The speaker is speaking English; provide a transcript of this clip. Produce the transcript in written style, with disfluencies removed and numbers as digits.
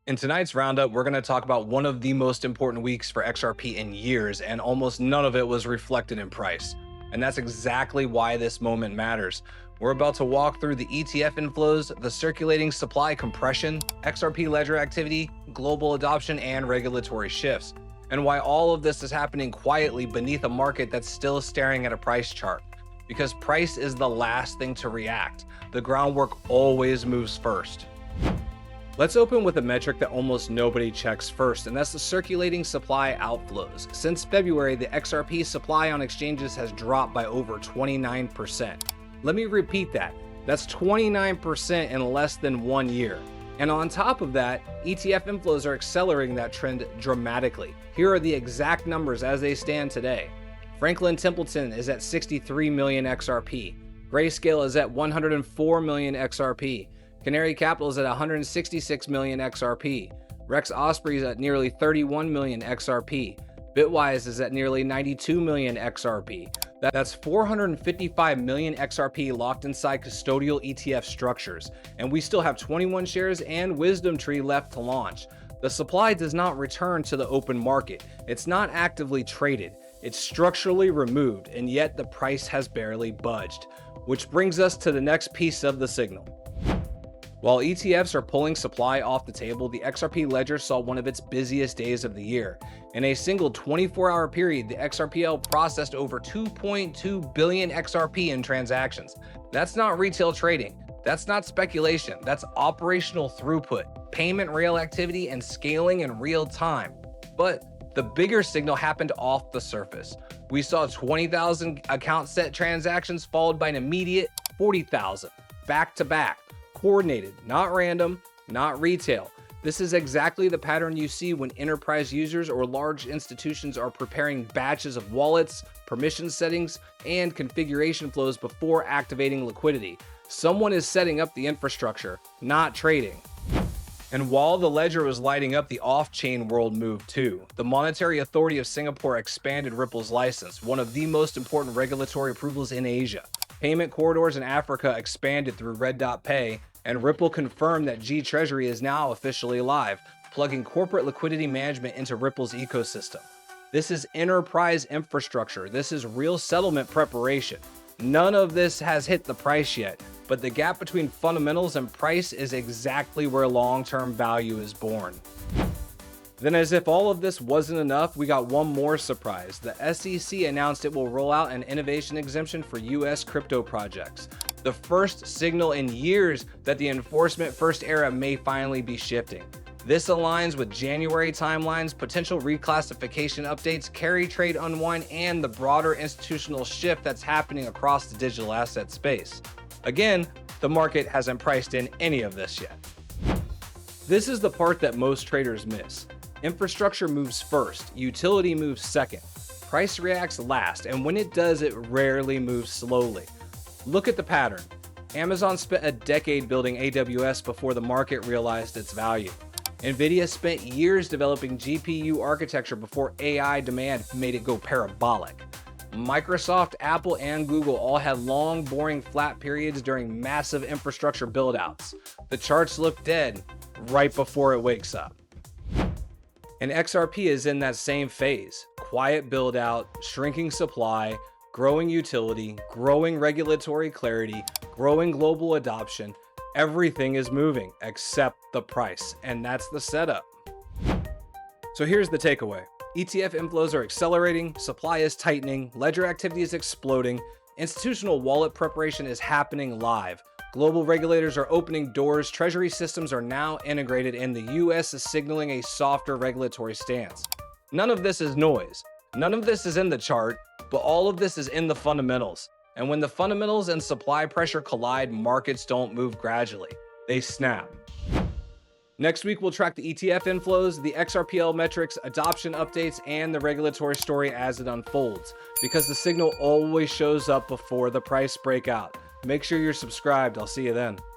In tonight's roundup, we're going to talk about one of the most important weeks for XRP in years, and almost none of it was reflected in price. And that's exactly why this moment matters. We're about to walk through the ETF inflows, the circulating supply compression, XRP Ledger activity, global adoption, and regulatory shifts, and why all of this is happening quietly beneath a market that's still staring at a price chart. Because price is the last thing to react. The groundwork always moves first. Let's open with a metric that almost nobody checks first, and that's the circulating supply outflows. Since February, the XRP supply on exchanges has dropped by over 29%. Let me repeat that. That's 29% in less than 1 year. And on top of that, ETF inflows are accelerating that trend dramatically. Here are the exact numbers as they stand today. Franklin Templeton is at 63 million XRP. Grayscale is at 104 million XRP. Canary Capital is at 166 million XRP. Rex Osprey is at nearly 31 million XRP. Bitwise is at nearly 92 million XRP. That's 455 million XRP locked inside custodial ETF structures. And we still have 21 shares and Wisdom Tree left to launch. The supply does not return to the open market. It's not actively traded. It's structurally removed, and yet the price has barely budged. Which brings us to the next piece of the signal. While ETFs are pulling supply off the table, the XRP Ledger saw one of its busiest days of the year. In a single 24-hour period, the XRPL processed over 2.2 billion XRP in transactions. That's not retail trading. That's not speculation. That's operational throughput, payment rail activity, and scaling in real time. But the bigger signal happened off the surface. We saw 20,000 account set transactions followed by an immediate 40,000, back-to-back. Coordinated, not random, not retail. This is exactly the pattern you see when enterprise users or large institutions are preparing batches of wallets, permission settings, and configuration flows before activating liquidity. Someone is setting up the infrastructure, not trading. And while the ledger was lighting up, the off-chain world moved too. The Monetary Authority of Singapore expanded Ripple's license, one of the most important regulatory approvals in Asia. Payment corridors in Africa expanded through RedotPay, and Ripple confirmed that GTreasury is now officially live, plugging corporate liquidity management into Ripple's ecosystem. This is enterprise infrastructure. This is real settlement preparation. None of this has hit the price yet, but the gap between fundamentals and price is exactly where long-term value is born. Then, as if all of this wasn't enough, we got one more surprise. The SEC announced it will roll out an innovation exemption for US crypto projects. The first signal in years that the enforcement first era may finally be shifting. This aligns with January timelines, potential reclassification updates, carry trade unwind, and the broader institutional shift that's happening across the digital asset space. Again, the market hasn't priced in any of this yet. This is the part that most traders miss. Infrastructure moves first, utility moves second, price reacts last, and when it does, it rarely moves slowly. Look at the pattern. Amazon spent a decade building AWS before the market realized its value. Nvidia spent years developing GPU architecture before AI demand made it go parabolic. Microsoft, Apple, and Google all had long, boring, flat periods during massive infrastructure build-outs. The charts look dead right before it wakes up. And XRP is in that same phase. Quiet build-out, shrinking supply, growing utility, growing regulatory clarity, growing global adoption. Everything is moving except the price, and that's the setup. So here's the takeaway. ETF inflows are accelerating, supply is tightening, ledger activity is exploding, institutional wallet preparation is happening live. Global regulators are opening doors, treasury systems are now integrated, and the US is signaling a softer regulatory stance. None of this is noise. None of this is in the chart, but all of this is in the fundamentals. And when the fundamentals and supply pressure collide, markets don't move gradually. They snap. Next week, we'll track the ETF inflows, the XRPL metrics, adoption updates, and the regulatory story as it unfolds, because the signal always shows up before the price breakout. Make sure you're subscribed. I'll see you then.